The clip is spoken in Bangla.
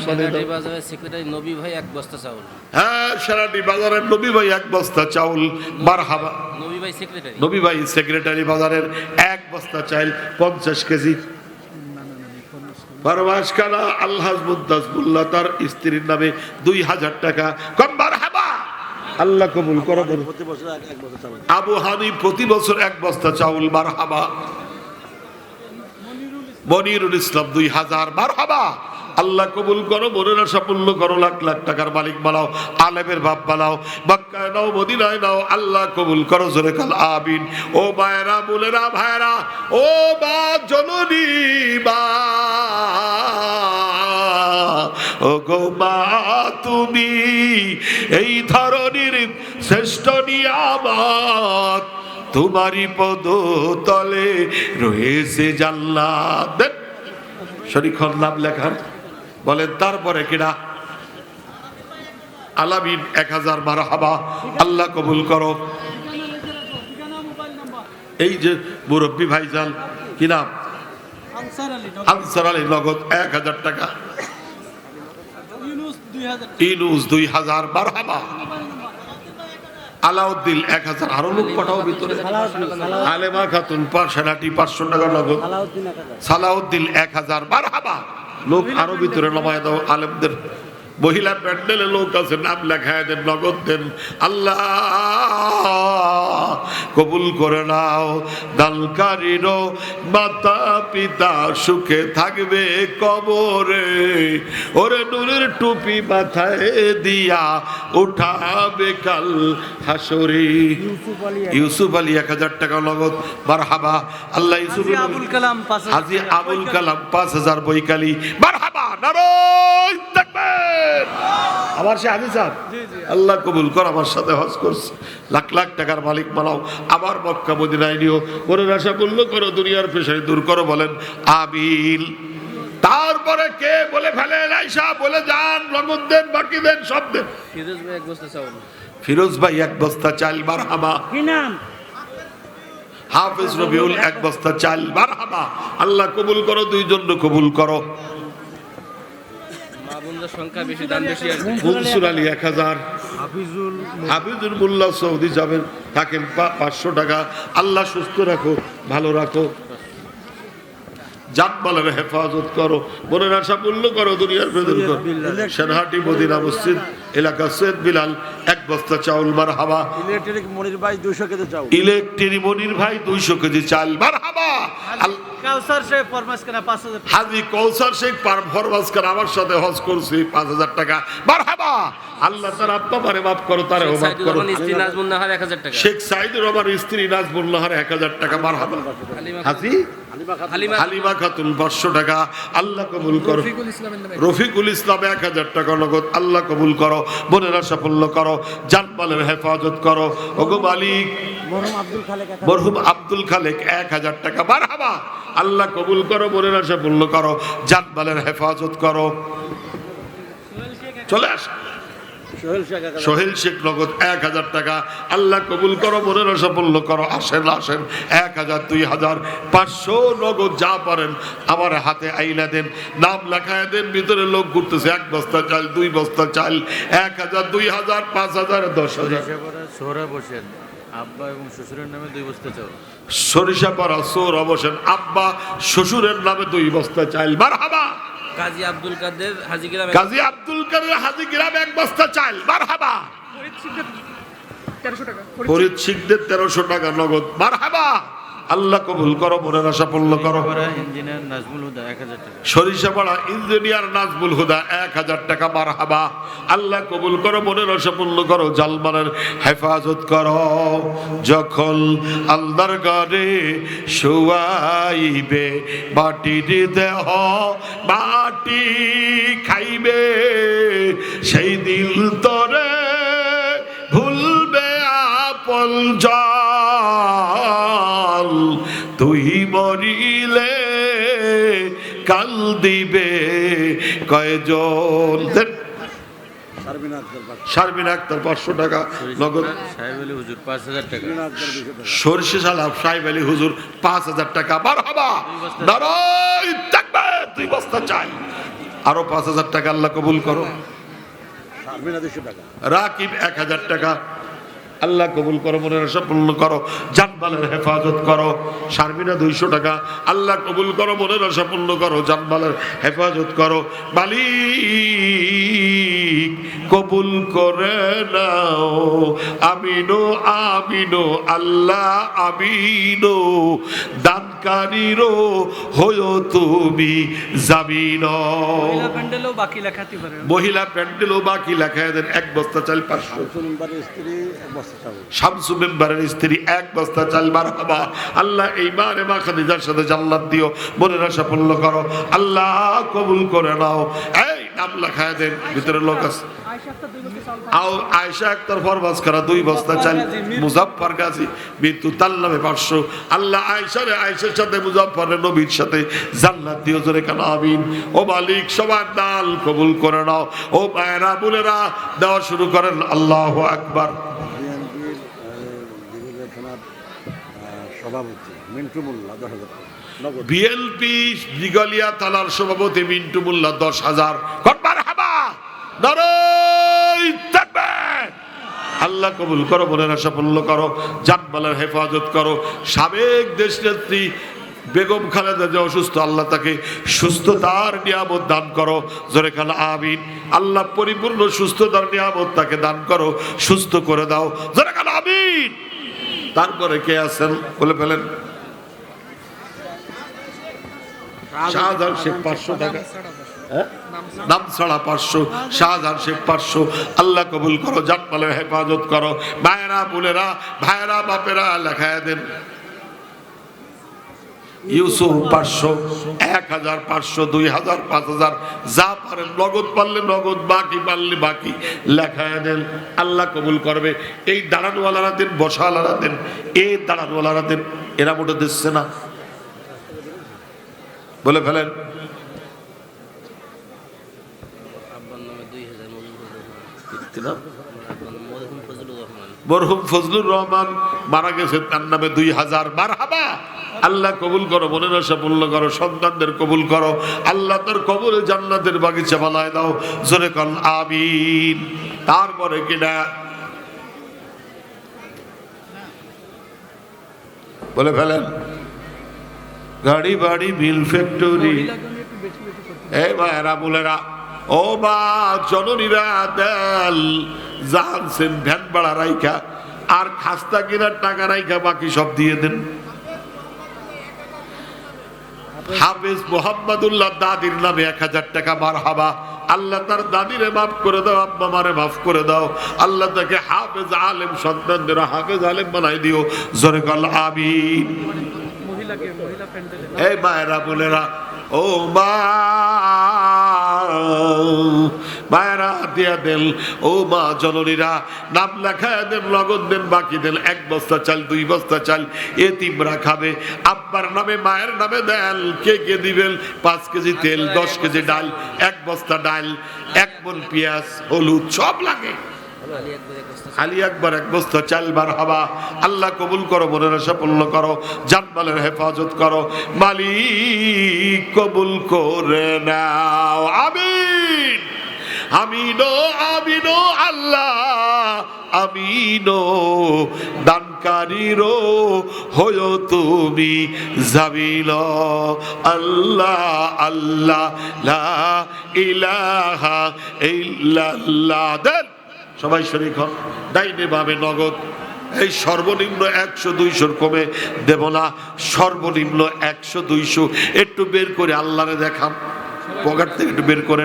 সেনাটি বাজারের সেক্রেটারি নবী ভাই এক বস্তা চাউল। হ্যাঁ, সেনাটি বাজারের নবী ভাই এক বস্তা চাউল। মারহাবা। নবী ভাই সেক্রেটারি বাজারের এক বস্তা চাল 50 কেজি। ফরমাশ কানা আলহাজ মুদ্দাসবুল্লাহ তার স্ত্রীর নামে 2000 টাকা। কম মারহাবা, আল্লাহ কবুল করো। আবু হানি প্রতি বছর এক বস্তা চাউল। মারহাবা। মনিরুল ইসলাম 2000। মারহাবা, আল্লাহ কবুল করো। বোনেরা সাফল্য করো, লাখ লাখ টাকার মালিক বানাও, আলেমের বাপ বানাও, মক্কায় নাও, মদিনায় নাও, আল্লাহ কবুল করো। জোরে কাল আমিন। ও মায়েরা, বোনেরা, ভাইরা, ও মা জননী, মা ও গো মা, তুমি এই ধরনের শ্রেষ্ঠ নিয়ামত, তোমারই পদ তলে রয়েছে জান্নাত। শরীফর নাম লেখার বলেন। তারপরে কিনা আলামিন 1000। মারহাবা, আল্লাহ কবুল করো। এই যে মুরব্বী ভাইজান, কি নাম? আনসার আলী, নগদ 1000 টাকা। ইনুস 2000। মারহাবা। আলাউদ্দিন 1000। আরো লোক পাঠাও ভিতরে। আলেমা খাতুন সেনাটি 500 টাকা নগদ। সালাউদ্দিন 1000। মারহাবা। লোক আরো ভিতরে নামায় দাও। আলেমদের মহিলা প্যান্ডেলে লোক আছে, নাম লেখায় দেন, নগদ দেন। আল্লাহ কবুল করে নাও। দানকারীর মাতা পিতা সুখে থাকবে কবরে, ওরে নূরের টুপি মাথায় দিয়া উঠাবে কাল হাসরে। ইউসুফ আলী 1000 টাকা নগদ। মারহাবা। আল্লাহ ইউসুফ হাজী আবুল কালাম 5000 বইকালি। মারহাবা। নারায়ে তাকবীর। আমার সে হাজী সাহেব, আল্লাহ কবুল কর। আমার সাথে হজ করছে, লাখ লাখ টাকার মালিক বানাও। আমার মক্কা মদিনায় নিও। মনের আশা পূর্ণ করো, দুনিয়ার পেশায় দূর করো। বলেন আমিন। তারপরে কে বলে ফেলেন? আয়েশা বলে যান, নগদ দেন, বাকি দেন, সব দেন। ফিরোজ ভাই এক বস্তা চাউল। ফিরোজ ভাই এক বস্তা চাল। মারহাবা। কি নাম? হাফেজ রবিউল 1 বস্তা চাল। মারহাবা, আল্লাহ কবুল করো। 2 জন কবুল করো। সংখ্যা বেশি, দান বেশি। মনসুর আলী 1000। হাফিজুল মোল্লা সৌদি যাবেন, থাকেন 500 টাকা। আল্লাহ সুস্থ রাখো, ভালো রাখো, জানমালের হেফাজত করো, মনের আশা পূর্ণ করো, দুনিয়ার বেদন করো। সেনহাটি মদিনা মসজিদ এলাকা সৈয়দ বিলাল 1 বস্তা চাউল। মারহাবা। ইলেকট্রিক মনির ভাই 200 কেজি চাউল। ইলেকট্রিক মনির ভাই 200 কেজি চাল। মারহাবা। কাউসার শেখ ফরমাস করা 5000। হাজী কৌসার শেখ ফরমাস করা আমার সাথে হজ করছি 5000 টাকা। মারহাবা। আল্লাহ তার আব্বা মারে মাফ করো, তারে মাফ করো। স্ত্রী নাজমুন নাহার 1000 টাকা। শেখ সাইদুর রহমান স্ত্রী নাজমুন নাহার 1000 টাকা। মারহাবা। হাজী হালিমা খাতুন 500 টাকা। আল্লাহ কবুল করো। রফিকুল ইসলাম 1000 টাকা নগদ। আল্লাহ কবুল করো, মনের আশা পূর্ণ করো, জানমালের হেফাজত করো। ওগো মালিক, মরহুম আব্দুল খালেক 1000 টাকা। মারহাবা। আল্লাহ কবুল করো, মনের আশা পূর্ণ করো, জানমালের হেফাজত করো। চলে আস। সোহেল শেখ নগদ 1000 টাকা। আল্লাহ কবুল করো, মনের আশা পূর্ণ করো। আসেন আসেন। 1000, 2000, 500 নগদ যা পারেন আমার হাতে আইনা দেন, নাম লেখায় দেন। ভিতরে লোক ঘুরতেছে। 1 বস্তা চাল, 2 বস্তা চাল, 1000, 2000, 5000, 10000। সোহরা বসেন আব্বা এবং শ্বশুরের নামে 2 বস্তা চাউল। সরিষাপাড়া সোহরা বসেন আব্বা শ্বশুরের নামে 2 বস্তা চাল। মারহাবা। কাজী আব্দুল কাদের হাজীগ্রাম। কাজী আব্দুল কাদের হাজীগ্রাম 1 বস্তা চাল। মারহাবা। ফরিদ শিকদের 1300 টাকা নগদ। মারহাবা। আল্লাহ কবুল করো, মনের আশা পূর্ণ করো। ইঞ্জিনিয়ার নাজমুল হুদা 1000 টাকা। সরিষাপাড়া ইঞ্জিনিয়ার নাজমুল হুদা 1000 টাকা। মারহাবা। আল্লাহ কবুল করো, মনের আশা পূর্ণ করো, জালমানের হেফাজত করো। যখন আল্লাহর ঘরে শুয়াইবে, মাটির দেহ মাটি খাইবে, সেই দিল তরে ভুলবে আপন জাল। তুই মরিলে কাল দিবে কয়জন? শারমিন আক্তার 500 টাকা নগদ। সাহেব আলী হুজুর 5000 টাকা। সরষে সালাম সাহেব আলী হুজুর 5000 টাকা। মারহাবা। নারায়ে তাকবীর। 2 বস্তা চাই। আরো 5,000 টাকা আল্লাহ কবুল করো। শারমিনা 200 টাকা। রাকিব 1,000 টাকা আল্লাহ কবুল করো, মনের আশা পূর্ণ করো, জানমালের হেফাজত করো। শারমিনা 200 টাকা আল্লাহ কবুল করো, মনের আশা পূর্ণ করো, জানমালের হেফাজত করো। মালিক কবুল করে নাও, আমিনো আমিনো আল্লাহ আমিনো, দানকারীরও হয়ো তুমি জামিন। মহিলা প্যান্ডেলও বাকি লেখাতে পারে, মহিলা প্যান্ডেলও বাকি লেখায় দেন। 1 বস্তা চাল 500। মেম্বারের স্ত্রী 1 বস্তা চাল। শামসু মেম্বারের স্ত্রী 1 বস্তা চাল। মারহাবা। আল্লাহ এই মারে মা খাদিজার সাথে জান্নাত দিও, মনের আশা পূর্ণ করো, আল্লাহ কবুল করে নাও। এই নাম লেখায় দেন, ভিতরে লোক আছে। আয়েশা আক্তার ফরমাস করা 2 বস্তা চাল। মুজাফফর গাজী মৃত্যু তার নামে 500। আল্লাহ আয়েশার সাথে মুজাফফরের নবীর সাথে জান্নাত দিও, জোরে কান আমিন। ও মালিক সবার দান কবুল করে নাও। ও মায়েরা বোনেরা দেওয়া শুরু করেন, আল্লাহু আকবার। বিএনপির দিঘলিয়া থানার সভাপতি মিন্টু মোল্লা 10,000 টাকা নগদ। বিএনপি দিঘলিয়া থানার সভাপতি মিন্টু মোল্লা 10,000। মারহাবা, নারায়ে তাকবীর। আল্লাহ কবুল করো, মনের আশা পূর্ণ করো, জানমালের হেফাজত করো। সাবেক দেশনেত্রী বেগম খালেদা যে অসুস্থ, আল্লাহ তাকে সুস্থতার নিয়ামত দান করো, জোরে কান আমিন। আল্লাহ পরিপূর্ণ সুস্থতার নিয়ামত তাকে দান করো, সুস্থ করে দাও, জোরে কান আমিন। তারপরে কে আছেন বলে ফেলেন? শাহজাহান শেখ 500 টাকা, নাম ছাড়া 500। শাহজাহান শেখ 500। আল্লাহ কবুল করো, জানমালের হেফাজত করো। মায়েরা বোনেরা ভাইয়েরা বাপেরা লেখায় দেন। ইউসুফ 500, 1,000, 500, 2,000, 5,000 যা পারেন। নগদ পারলে নগদ, বাকি পারলে বাকি লেখায় দেন। আল্লাহ কবুল করবে। এই দাঁড়ানওয়ালারা দেন, বসাওয়ালারা দেন, এই দাঁড়ানওয়ালারা দেন। এরা মোটে দিচ্ছে না, বলে ফেলেন। মরহুম ফজলুর রহমান মারা গেছে, তার নামে 2,000। মারহাবা। আল্লাহ কবুল করো, মনের আশা পূর্ণ করো, সন্তানদের কবুল করো। আল্লাহ তার কবরে জান্নাতের বাগিচা বানায় দাও, জোরে কান আমিন। তারপরে কিনা বলে ফেলেন? গাড়ি বাড়ি মিল ফ্যাক্টরি। এই ভাইয়েরা বোনেরা, ও মা জননীরা দেল জানছেন ভ্যান ভাড়া রাইখা আর খাস্তা কেনার টাকা রাইখা বাকি সব দিয়ে দেন। হাফেজ মোহাম্মদুল্লাহ দাদির নামে 1,000 টাকা। মারহাবা। আল্লাহ তার দাদিরে মাফ করে দাও, আব্বা মারে মাফ করে দাও। আল্লাহ তাকে হাফেজ আলেম, সন্তানদের হাফেজ আলেম বানাই দিও, জোরে কাল আমিন। এই মায়েরা বোনেরা, ও মা মায়েরা দিয়া দেন। ও মা জননীরা নাম লেখায় দেন, নগদ দেন, বাকি দেন। 1 বস্তা চাল, 2 বস্তা চাল এতিমরা খাবে। আব্বার নামে মায়ের নামে দেন। কে কে দিবেন? 5 কেজি তেল, 10 কেজি ডাল, 1 বস্তা ডাল, 1 মণ পেঁয়াজ, হলুদ সব লাগে। আলী আকবর 1 বস্তা চাল। মারহাবা। আল্লাহ কবুল করো, মনের আশা পূর্ণ করো, জানমালের হেফাজত করো। মালিক কবুল করে নাও, আমিন আমিনো আমিনো আল্লাহ আমিনো। দানকারীরও হয়ো তুমি জামিল। আল্লাহ আল্লাহ লা ইলাহা ইল্লাল্লাহ। দেন সবাই শরীক হন। ডাইনে বামে নগদ। এই সর্বনিম্ন 100-200 কমে দেব না, সর্বনিম্ন 100-200 একটু বের করে আল্লাহরে দেখান, পকেট থেকে একটু বের করে।